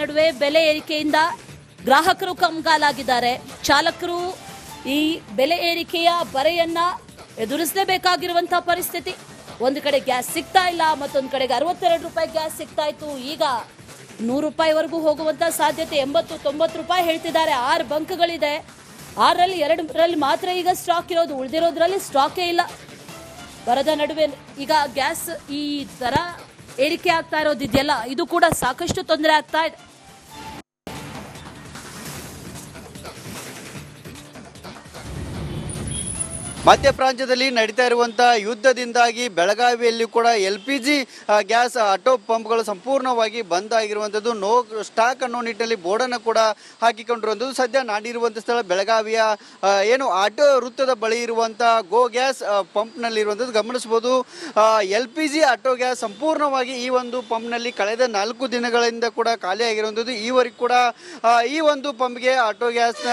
ನಡುವೆ ಬೆಲೆ ಏರಿಕೆಯಿಂದ ಗ್ರಾಹಕರು ಕಂಗಾಲಾಗಿದ್ದಾರೆ. ಚಾಲಕರು ಈ ಬೆಲೆ ಏರಿಕೆಯ ಬರೆಯನ್ನ ಎದುರಿಸಲೇಬೇಕಾಗಿರುವಂತಹ ಪರಿಸ್ಥಿತಿ. ಒಂದು ಕಡೆ ಗ್ಯಾಸ್ ಸಿಗ್ತಾ ಇಲ್ಲ, ಮತ್ತೊಂದು ಕಡೆಗೆ 62 ರೂಪಾಯಿ ಗ್ಯಾಸ್ ಸಿಗ್ತಾ ಇತ್ತು, ಈಗ 100 ರೂಪಾಯಿವರೆಗೂ ಹೋಗುವಂತ ಸಾಧ್ಯತೆ. 80-90 ರೂಪಾಯಿ ಹೇಳ್ತಿದ್ದಾರೆ. 6 ಬಂಕ್ಗಳಿದೆ, 6ರಲ್ಲಿ 2ರಲ್ಲಿ ಮಾತ್ರ ಈಗ ಸ್ಟಾಕ್ ಇರೋದು, ಉಳಿದಿರೋದ್ರಲ್ಲಿ ಸ್ಟಾಕೇ ಇಲ್ಲ. ಬರದ ನಡುವೆ ಈಗ ಗ್ಯಾಸ್ ಈ ದರ ಏರಿಕೆ ಆಗ್ತಾ ಇರೋದಿದೆಯಲ್ಲ, ಇದು ಕೂಡ ಸಾಕಷ್ಟು ತೊಂದರೆ ಆಗ್ತಾ ಇದೆ. ಮಧ್ಯ ಪ್ರಾಂತ್ಯದಲ್ಲಿ ನಡೀತಾ ಇರುವಂತಹ ಯುದ್ಧದಿಂದಾಗಿ ಬೆಳಗಾವಿಯಲ್ಲಿ ಕೂಡ LPG ಗ್ಯಾಸ್ ಆಟೋ ಪಂಪ್ಗಳು ಸಂಪೂರ್ಣವಾಗಿ ಬಂದ್ ಆಗಿರುವಂಥದ್ದು. ನೋ ಸ್ಟಾಕ್ ಅನ್ನೋ ನಿಟ್ಟಿನಲ್ಲಿ ಬೋರ್ಡನ್ನು ಕೂಡ ಹಾಕಿಕೊಂಡಿರುವಂಥದ್ದು. ಸದ್ಯ ನಾಡಿರುವಂಥ ಸ್ಥಳ ಬೆಳಗಾವಿಯ ಏನು ಆಟೋ ವೃತ್ತದ ಬಳಿ ಇರುವಂಥ ಗೋ ಗ್ಯಾಸ್ ಪಂಪ್ನಲ್ಲಿ ಇರುವಂಥದ್ದು ಗಮನಿಸಬಹುದು. LPG ಆಟೋ ಗ್ಯಾಸ್ ಸಂಪೂರ್ಣವಾಗಿ ಈ ಒಂದು ಪಂಪ್ನಲ್ಲಿ ಕಳೆದ 4 ದಿನಗಳಿಂದ ಕೂಡ ಖಾಲಿಯಾಗಿರುವಂಥದ್ದು. ಈವರೆಗೂ ಕೂಡ ಈ ಒಂದು ಪಂಪ್ಗೆ ಆಟೋ ಗ್ಯಾಸ್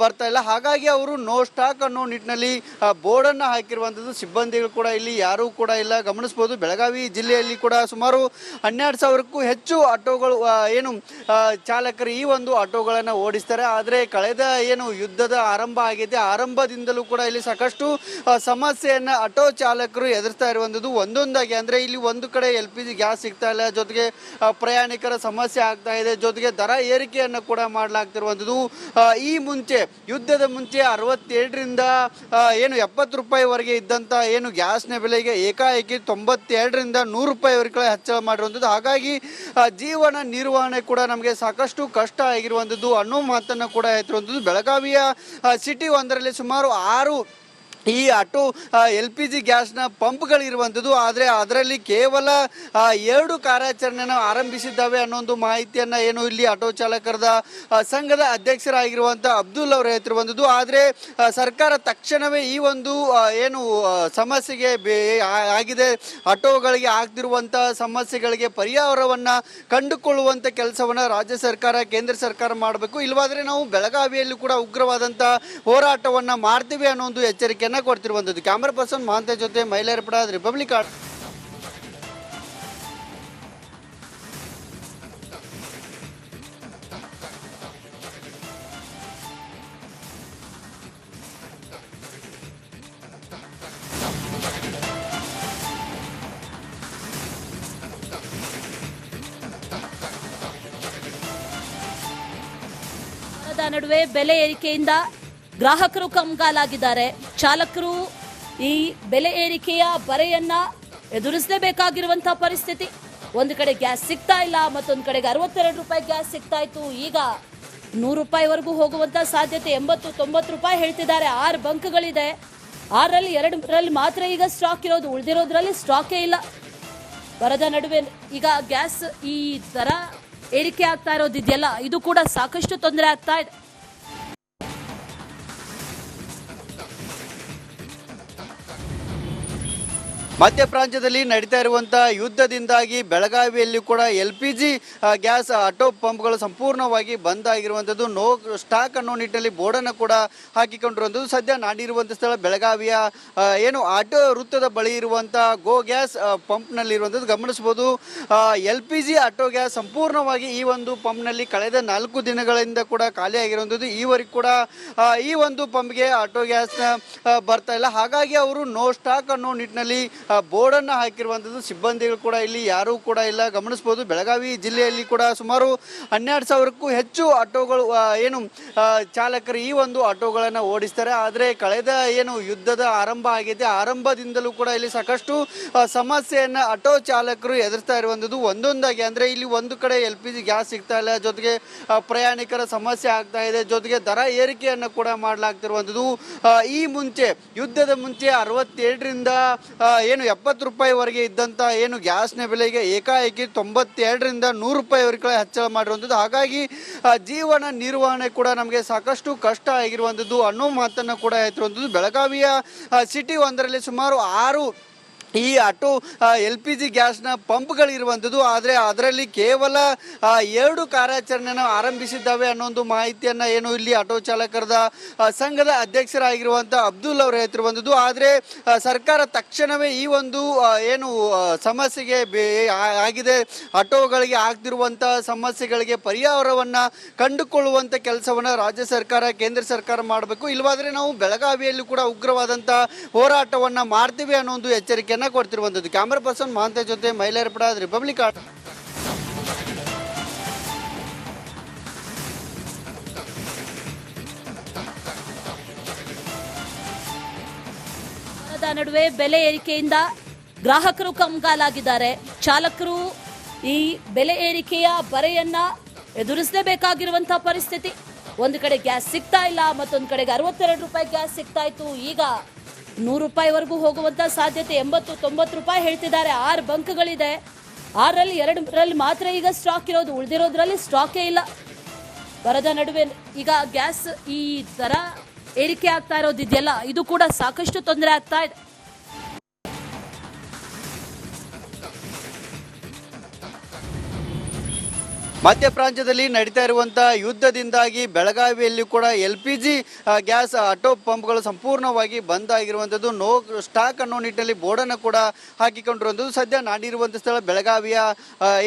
ಬರ್ತಾ ಇಲ್ಲ. ಹಾಗಾಗಿ ಅವರು ನೋ ಸ್ಟಾಕ್ ಅನ್ನೋ ನಿಟ್ಟಿನಲ್ಲಿ ಬೋರ್ಡನ್ನು ಹಾಕಿರುವಂಥದ್ದು. ಸಿಬ್ಬಂದಿಗಳು ಕೂಡ ಇಲ್ಲಿ ಯಾರೂ ಕೂಡ ಇಲ್ಲ ಗಮನಿಸಬಹುದು. ಬೆಳಗಾವಿ ಜಿಲ್ಲೆಯಲ್ಲಿ ಕೂಡ ಸುಮಾರು 12,000ಕ್ಕೂ ಹೆಚ್ಚು ಆಟೋಗಳು ಏನು ಚಾಲಕರು ಈ ಒಂದು ಆಟೋಗಳನ್ನು ಓಡಿಸ್ತಾರೆ. ಆದರೆ ಕಳೆದ ಏನು ಯುದ್ಧದ ಆರಂಭ ಆಗಿದೆ, ಆರಂಭದಿಂದಲೂ ಕೂಡ ಇಲ್ಲಿ ಸಾಕಷ್ಟು ಸಮಸ್ಯೆಯನ್ನು ಆಟೋ ಚಾಲಕರು ಎದುರಿಸ್ತಾ ಇರುವಂಥದ್ದು. ಒಂದೊಂದಾಗಿ ಅಂದರೆ ಇಲ್ಲಿ ಒಂದು ಕಡೆ LPG ಗ್ಯಾಸ್ ಸಿಗ್ತಾ ಇಲ್ಲ, ಜೊತೆಗೆ ಪ್ರಯಾಣಿಕರ ಸಮಸ್ಯೆ ಆಗ್ತಾ ಇದೆ, ಜೊತೆಗೆ ದರ ಏರಿಕೆಯನ್ನು ಕೂಡ ಮಾಡಲಾಗ್ತಿರುವಂಥದ್ದು. ಈ ಮುಂಚೆ ಯುದ್ಧದ ಮುಂಚೆ 67ರಿಂದ ಏನು 70 ರೂಪಾಯಿವರೆಗೆ ಇದ್ದಂಥ ಏನು ಗ್ಯಾಸ್ನ ಬೆಲೆಗೆ ಏಕಾಏಕಿ 92ರಿಂದ 100 ರೂಪಾಯಿವರೆಗೆ ಹೆಚ್ಚಳ ಮಾಡಿರುವಂಥದ್ದು. ಹಾಗಾಗಿ ಜೀವನ ನಿರ್ವಹಣೆ ಕೂಡ ನಮಗೆ ಸಾಕಷ್ಟು ಕಷ್ಟ ಆಗಿರುವಂಥದ್ದು ಅನ್ನೋ ಮಾತನ್ನು ಕೂಡ ಹೇಳ್ತಿರುವಂಥದ್ದು. ಬೆಳಗಾವಿಯ ಸಿಟಿ ಒಂದರಲ್ಲಿ ಸುಮಾರು 6 ಈ ಆಟೋ LPG ಗ್ಯಾಸ್ನ ಪಂಪ್ಗಳಿರುವಂಥದ್ದು. ಆದರೆ ಅದರಲ್ಲಿ ಕೇವಲ 2 ಕಾರ್ಯಾಚರಣೆಯನ್ನು ಆರಂಭಿಸಿದ್ದಾವೆ ಅನ್ನೋ ಒಂದು ಮಾಹಿತಿಯನ್ನು ಏನು ಇಲ್ಲಿ ಆಟೋ ಚಾಲಕರದ ಸಂಘದ ಅಧ್ಯಕ್ಷರಾಗಿರುವಂಥ ಅಬ್ದುಲ್ ಅವರು ಹೇಳ್ತಿರುವಂಥದ್ದು. ಆದರೆ ಸರ್ಕಾರ ತಕ್ಷಣವೇ ಈ ಒಂದು ಏನು ಸಮಸ್ಯೆಗೆ ಆಗಿದೆ, ಆಟೋಗಳಿಗೆ ಆಗ್ತಿರುವಂಥ ಸಮಸ್ಯೆಗಳಿಗೆ ಪರಿಹಾರವನ್ನು ಕಂಡುಕೊಳ್ಳುವಂಥ ಕೆಲಸವನ್ನು ರಾಜ್ಯ ಸರ್ಕಾರ, ಕೇಂದ್ರ ಸರ್ಕಾರ ಮಾಡಬೇಕು. ಇಲ್ಲವಾದರೆ ನಾವು ಬೆಳಗಾವಿಯಲ್ಲಿ ಕೂಡ ಉಗ್ರವಾದಂಥ ಹೋರಾಟವನ್ನು ಮಾಡ್ತೀವಿ ಅನ್ನೋ ಒಂದು ಎಚ್ಚರಿಕೆ ಕೊಡ್ತಿರುವಂಥದ್ದು. ಕ್ಯಾಮರಾ ಪರ್ಸನ್ ಮಹಾಂತ ಜೊತೆ ಮೈಲಾರಪಡ, ರಿಪಬ್ಲಿಕ್. ನಡುವೆ ಬೆಲೆ ಏರಿಕೆಯಿಂದ ಗ್ರಾಹಕರು ಕಂಗಾಲಾಗಿದ್ದಾರೆ. ಚಾಲಕರು ಈ ಬೆಲೆ ಏರಿಕೆಯ ಬರೆಯನ್ನ ಎದುರಿಸಲೇಬೇಕಾಗಿರುವಂತಹ ಪರಿಸ್ಥಿತಿ. ಒಂದು ಕಡೆ ಗ್ಯಾಸ್ ಸಿಗ್ತಾ ಇಲ್ಲ, ಮತ್ತೊಂದು ಕಡೆಗೆ 62 ರೂಪಾಯಿ ಗ್ಯಾಸ್ ಸಿಗ್ತಾ ಇತ್ತು, ಈಗ 100 ರೂಪಾಯಿವರೆಗೂ ಹೋಗುವಂತ ಸಾಧ್ಯತೆ. 80-90 ರೂಪಾಯಿ ಹೇಳ್ತಿದ್ದಾರೆ. 6 ಬಂಕ್ಗಳಿದೆ, 6ರಲ್ಲಿ 2ರಲ್ಲಿ ಮಾತ್ರ ಈಗ ಸ್ಟಾಕ್ ಇರೋದು, ಉಳಿದಿರೋದ್ರಲ್ಲಿ ಸ್ಟಾಕೇ ಇಲ್ಲ. ಬರದ ನಡುವೆ ಈಗ ಗ್ಯಾಸ್ ಈ ದರ ಏರಿಕೆ ಆಗ್ತಾ ಇರೋದಿದೆಯಲ್ಲ, ಇದು ಕೂಡ ಸಾಕಷ್ಟು ತೊಂದರೆ ಆಗ್ತಾ ಇದೆ. ಮಧ್ಯ ಪ್ರಾಂತ್ಯದಲ್ಲಿ ನಡೀತಾ ಇರುವಂತಹ ಯುದ್ಧದಿಂದಾಗಿ ಬೆಳಗಾವಿಯಲ್ಲಿ ಕೂಡ LPG ಗ್ಯಾಸ್ ಆಟೋ ಪಂಪ್ಗಳು ಸಂಪೂರ್ಣವಾಗಿ ಬಂದ್ ಆಗಿರುವಂಥದ್ದು. ನೋ ಸ್ಟಾಕ್ ಅನ್ನೋ ನಿಟ್ಟಿನಲ್ಲಿ ಬೋರ್ಡನ್ನು ಕೂಡ ಹಾಕಿಕೊಂಡಿರುವಂಥದ್ದು. ಸದ್ಯ ನಾಡಿರುವಂಥ ಸ್ಥಳ ಬೆಳಗಾವಿಯ ಏನು ಆಟೋ ವೃತ್ತದ ಬಳಿ ಇರುವಂಥ ಗೋ ಗ್ಯಾಸ್ ಪಂಪ್ನಲ್ಲಿ ಇರುವಂಥದ್ದು ಗಮನಿಸಬಹುದು. LPG ಆಟೋ ಗ್ಯಾಸ್ ಸಂಪೂರ್ಣವಾಗಿ ಈ ಒಂದು ಪಂಪ್ನಲ್ಲಿ ಕಳೆದ 4 ದಿನಗಳಿಂದ ಕೂಡ ಖಾಲಿಯಾಗಿರುವಂಥದ್ದು. ಈವರೆಗೂ ಕೂಡ ಈ ಒಂದು ಪಂಪ್ಗೆ ಆಟೋ ಗ್ಯಾಸ್ ಬರ್ತಾ ಇಲ್ಲ. ಹಾಗಾಗಿ ಅವರು ನೋ ಸ್ಟಾಕ್ ಅನ್ನೋ ನಿಟ್ಟಿನಲ್ಲಿ ಬೋರ್ಡನ್ನು ಹಾಕಿರುವಂಥದ್ದು. ಸಿಬ್ಬಂದಿಗಳು ಕೂಡ ಇಲ್ಲಿ ಯಾರೂ ಕೂಡ ಇಲ್ಲ ಗಮನಿಸಬಹುದು. ಬೆಳಗಾವಿ ಜಿಲ್ಲೆಯಲ್ಲಿ ಕೂಡ ಸುಮಾರು 12,000ಕ್ಕೂ ಹೆಚ್ಚು ಆಟೋಗಳು ಏನು ಚಾಲಕರು ಈ ಒಂದು ಆಟೋಗಳನ್ನು ಓಡಿಸ್ತಾರೆ. ಆದರೆ ಕಳೆದ ಏನು ಯುದ್ಧದ ಆರಂಭ ಆಗಿದೆ, ಆರಂಭದಿಂದಲೂ ಕೂಡ ಇಲ್ಲಿ ಸಾಕಷ್ಟು ಸಮಸ್ಯೆಯನ್ನು ಆಟೋ ಚಾಲಕರು ಎದುರಿಸ್ತಾ ಇರುವಂಥದ್ದು. ಒಂದೊಂದಾಗಿ ಅಂದರೆ ಇಲ್ಲಿ ಒಂದು ಕಡೆ LPG ಗ್ಯಾಸ್ ಸಿಗ್ತಾ ಇಲ್ಲ, ಜೊತೆಗೆ ಪ್ರಯಾಣಿಕರ ಸಮಸ್ಯೆ ಆಗ್ತಾ ಇದೆ, ಜೊತೆಗೆ ದರ ಏರಿಕೆಯನ್ನು ಕೂಡ ಮಾಡಲಾಗ್ತಿರುವಂಥದ್ದು. ಈ ಮುಂಚೆ ಯುದ್ಧದ ಮುಂಚೆ 67ರಿಂದ ಏನು 70 ರೂಪಾಯಿವರೆಗೆ ಇದ್ದಂಥ ಏನು ಗ್ಯಾಸ್ನ ಬೆಲೆಗೆ ಏಕಾಏಕಿ 92ರಿಂದ 100 ರೂಪಾಯಿವರೆಗೆ ಹೆಚ್ಚಳ ಮಾಡಿರುವಂಥದ್ದು. ಹಾಗಾಗಿ ಜೀವನ ನಿರ್ವಹಣೆ ಕೂಡ ನಮಗೆ ಸಾಕಷ್ಟು ಕಷ್ಟ ಆಗಿರುವಂಥದ್ದು ಅನ್ನೋ ಮಾತನ್ನು ಕೂಡ ಹೇಳ್ತಿರುವಂಥದ್ದು. ಬೆಳಗಾವಿಯ ಸಿಟಿ ಒಂದರಲ್ಲಿ ಸುಮಾರು 6 ಈ ಆಟೋ LPG ಗ್ಯಾಸ್ನ ಪಂಪ್ಗಳಿರುವಂಥದ್ದು. ಆದರೆ ಅದರಲ್ಲಿ ಕೇವಲ 2 ಕಾರ್ಯಾಚರಣೆಯನ್ನು ಆರಂಭಿಸಿದ್ದಾವೆ ಅನ್ನೋ ಒಂದು ಮಾಹಿತಿಯನ್ನು ಏನು ಇಲ್ಲಿ ಆಟೋ ಚಾಲಕರದ ಸಂಘದ ಅಧ್ಯಕ್ಷರಾಗಿರುವಂಥ ಅಬ್ದುಲ್ ಅವರು ಹೇಳ್ತಿರುವಂಥದ್ದು. ಆದರೆ ಸರ್ಕಾರ ತಕ್ಷಣವೇ ಈ ಒಂದು ಏನು ಸಮಸ್ಯೆಗೆ ಆಗಿದೆ, ಆಟೋಗಳಿಗೆ ಆಗ್ತಿರುವಂಥ ಸಮಸ್ಯೆಗಳಿಗೆ ಪರಿಹಾರವನ್ನು ಕಂಡುಕೊಳ್ಳುವಂಥ ಕೆಲಸವನ್ನು ರಾಜ್ಯ ಸರ್ಕಾರ, ಕೇಂದ್ರ ಸರ್ಕಾರ ಮಾಡಬೇಕು. ಇಲ್ಲವಾದರೆ ನಾವು ಬೆಳಗಾವಿಯಲ್ಲಿ ಕೂಡ ಉಗ್ರವಾದಂಥ ಹೋರಾಟವನ್ನು ಮಾಡ್ತೀವಿ ಅನ್ನೋ ಒಂದು ಎಚ್ಚರಿಕೆಯನ್ನು ಕೊಡ್ತಿರುವಂಥದ್ದು. ಕ್ಯಾಮರಾ ಪರ್ಸನ್ ಮಹಾಂತ ಜೊತೆ ಮೈಲಾರಪಡ, ರಿಪಬ್ಲಿಕ್. ನಡುವೆ ಬೆಲೆ ಏರಿಕೆಯಿಂದ ಗ್ರಾಹಕರು ಕಂಗಾಲಾಗಿದ್ದಾರೆ. ಚಾಲಕರು ಈ ಬೆಲೆ ಏರಿಕೆಯ ಬರೆಯನ್ನ ಎದುರಿಸಲೇಬೇಕಾಗಿರುವಂತಹ ಪರಿಸ್ಥಿತಿ. ಒಂದು ಕಡೆ ಗ್ಯಾಸ್ ಸಿಗ್ತಾ ಇಲ್ಲ, ಮತ್ತೊಂದು ಕಡೆಗೆ 62 ರೂಪಾಯಿ ಗ್ಯಾಸ್ ಸಿಗ್ತಾ ಇತ್ತು, ಈಗ 100 ರೂಪಾಯಿವರೆಗೂ ಹೋಗುವಂತ ಸಾಧ್ಯತೆ. 80-90 ರೂಪಾಯಿ ಹೇಳ್ತಿದ್ದಾರೆ. 6 ಬಂಕ್ಗಳಿದೆ, 6ರಲ್ಲಿ 2ರಲ್ಲಿ ಮಾತ್ರ ಈಗ ಸ್ಟಾಕ್ ಇರೋದು, ಉಳಿದಿರೋದ್ರಲ್ಲಿ ಸ್ಟಾಕೇ ಇಲ್ಲ. ಬರದ ನಡುವೆ ಈಗ ಗ್ಯಾಸ್ ಈ ದರ ಏರಿಕೆ ಆಗ್ತಾ ಇರೋದಿದೆಯಲ್ಲ, ಇದು ಕೂಡ ಸಾಕಷ್ಟು ತೊಂದರೆ ಆಗ್ತಾ ಇದೆ. ಮಧ್ಯ ಪ್ರಾಂತ್ಯದಲ್ಲಿ ನಡೀತಾ ಇರುವಂತಹ ಯುದ್ಧದಿಂದಾಗಿ ಬೆಳಗಾವಿಯಲ್ಲಿ ಕೂಡ LPG ಗ್ಯಾಸ್ ಆಟೋ ಪಂಪ್ಗಳು ಸಂಪೂರ್ಣವಾಗಿ ಬಂದ್ ಆಗಿರುವಂಥದ್ದು. ನೋ ಸ್ಟಾಕ್ ಅನ್ನೋ ನಿಟ್ಟಿನಲ್ಲಿ ಬೋರ್ಡನ್ನು ಕೂಡ ಹಾಕಿಕೊಂಡಿರುವಂಥದ್ದು. ಸದ್ಯ ನಾನಿರುವಂಥ ಸ್ಥಳ ಬೆಳಗಾವಿಯ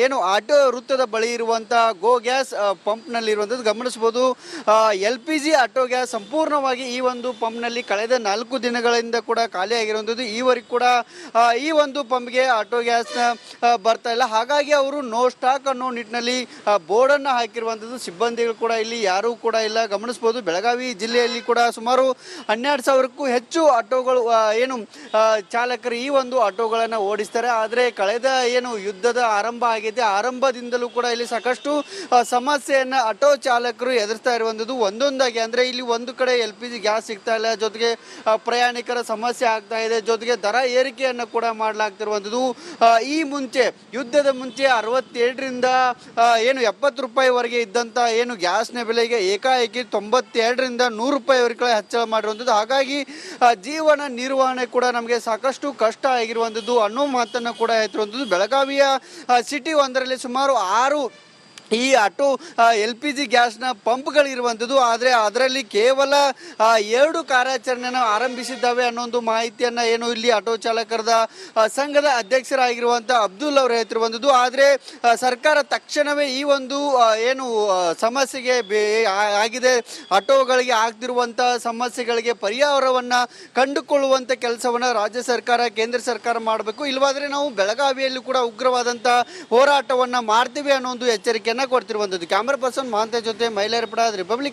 ಏನು ಆಟೋ ವೃತ್ತದ ಬಳಿ ಇರುವಂಥ ಗೋ ಗ್ಯಾಸ್ ಪಂಪ್ನಲ್ಲಿರುವಂಥದ್ದು ಗಮನಿಸ್ಬೋದು. LPG ಆಟೋ ಗ್ಯಾಸ್ ಸಂಪೂರ್ಣವಾಗಿ ಈ ಒಂದು ಪಂಪ್ನಲ್ಲಿ ಕಳೆದ 4 ದಿನಗಳಿಂದ ಕೂಡ ಖಾಲಿಯಾಗಿರುವಂಥದ್ದು. ಈವರೆಗೂ ಕೂಡ ಈ ಒಂದು ಪಂಪ್ಗೆ ಆಟೋ ಗ್ಯಾಸ್ನ ಬರ್ತಾ ಇಲ್ಲ. ಹಾಗಾಗಿ ಅವರು ನೋ ಸ್ಟಾಕ್ ಅನ್ನೋ ನಿಟ್ಟಿನಲ್ಲಿ ಬೋರ್ಡನ್ನು ಹಾಕಿರುವಂಥದ್ದು. ಸಿಬ್ಬಂದಿಗಳು ಕೂಡ ಇಲ್ಲಿ ಯಾರೂ ಕೂಡ ಇಲ್ಲ, ಗಮನಿಸ್ಬೋದು. ಬೆಳಗಾವಿ ಜಿಲ್ಲೆಯಲ್ಲಿ ಕೂಡ ಸುಮಾರು 12,000ಕ್ಕೂ ಹೆಚ್ಚು ಆಟೋಗಳು ಏನು ಚಾಲಕರು ಈ ಒಂದು ಆಟೋಗಳನ್ನು ಓಡಿಸ್ತಾರೆ. ಆದರೆ ಕಳೆದ ಏನು ಯುದ್ಧದ ಆರಂಭ ಆಗಿದೆ, ಆರಂಭದಿಂದಲೂ ಕೂಡ ಇಲ್ಲಿ ಸಾಕಷ್ಟು ಸಮಸ್ಯೆಯನ್ನು ಆಟೋ ಚಾಲಕರು ಎದುರಿಸ್ತಾ ಇರುವಂಥದ್ದು. ಒಂದೊಂದಾಗಿ ಅಂದರೆ ಇಲ್ಲಿ ಒಂದು ಕಡೆ LPG ಗ್ಯಾಸ್ ಸಿಗ್ತಾ ಇಲ್ಲ, ಜೊತೆಗೆ ಪ್ರಯಾಣಿಕರ ಸಮಸ್ಯೆ ಆಗ್ತಾ ಇದೆ, ಜೊತೆಗೆ ದರ ಏರಿಕೆಯನ್ನು ಕೂಡ ಮಾಡಲಾಗ್ತಿರುವಂಥದ್ದು. ಈ ಮುಂಚೆ ಯುದ್ಧದ ಮುಂಚೆ 67ರಿಂದ ಏನು 70 ರೂಪಾಯಿವರೆಗೆ ಇದ್ದಂಥ ಏನು ಗ್ಯಾಸ್ನ ಬೆಲೆಗೆ ಏಕಾಏಕಿ 92ರಿಂದ 100 ರೂಪಾಯಿವರೆಗೆ ಹೆಚ್ಚಳ ಮಾಡಿರುವಂಥದ್ದು. ಹಾಗಾಗಿ ಜೀವನ ನಿರ್ವಹಣೆ ಕೂಡ ನಮಗೆ ಸಾಕಷ್ಟು ಕಷ್ಟ ಆಗಿರುವಂಥದ್ದು ಅನ್ನೋ ಮಾತನ್ನು ಕೂಡ ಹೇಳ್ತಿರುವಂಥದ್ದು. ಬೆಳಗಾವಿಯ ಸಿಟಿ ಒಂದರಲ್ಲಿ ಸುಮಾರು 6 ಈ ಆಟೋ LPG ಗ್ಯಾಸ್ನ ಪಂಪ್ಗಳಿರುವಂಥದ್ದು. ಆದರೆ ಅದರಲ್ಲಿ ಕೇವಲ 2 ಕಾರ್ಯಾಚರಣೆಯನ್ನು ಆರಂಭಿಸಿದ್ದಾವೆ ಅನ್ನೋ ಒಂದು ಮಾಹಿತಿಯನ್ನು ಏನು ಇಲ್ಲಿ ಆಟೋ ಚಾಲಕರದ ಸಂಘದ ಅಧ್ಯಕ್ಷರಾಗಿರುವಂಥ ಅಬ್ದುಲ್ ಅವರು ಹೇಳ್ತಿರುವಂಥದ್ದು. ಆದರೆ ಸರ್ಕಾರ ತಕ್ಷಣವೇ ಈ ಒಂದು ಏನು ಸಮಸ್ಯೆಗೆ ಆಗಿದೆ, ಆಟೋಗಳಿಗೆ ಆಗ್ತಿರುವಂಥ ಸಮಸ್ಯೆಗಳಿಗೆ ಪರಿಹಾರವನ್ನು ಕಂಡುಕೊಳ್ಳುವಂಥ ಕೆಲಸವನ್ನು ರಾಜ್ಯ ಸರ್ಕಾರ, ಕೇಂದ್ರ ಸರ್ಕಾರ ಮಾಡಬೇಕು. ಇಲ್ಲವಾದರೆ ನಾವು ಬೆಳಗಾವಿಯಲ್ಲಿ ಕೂಡ ಉಗ್ರವಾದಂಥ ಹೋರಾಟವನ್ನು ಮಾಡ್ತೀವಿ ಅನ್ನೋ ಒಂದು ಎಚ್ಚರಿಕೆಯನ್ನು ಕೊಡ್ತಿರುವಂಥದ್ದು. ಕ್ಯಾಮರಾ ಪರ್ಸನ್ ಮಹಾಂತ ಜೊತೆ ಮೈಲಾರಪಡ, ರಿಪಬ್ಲಿಕ್.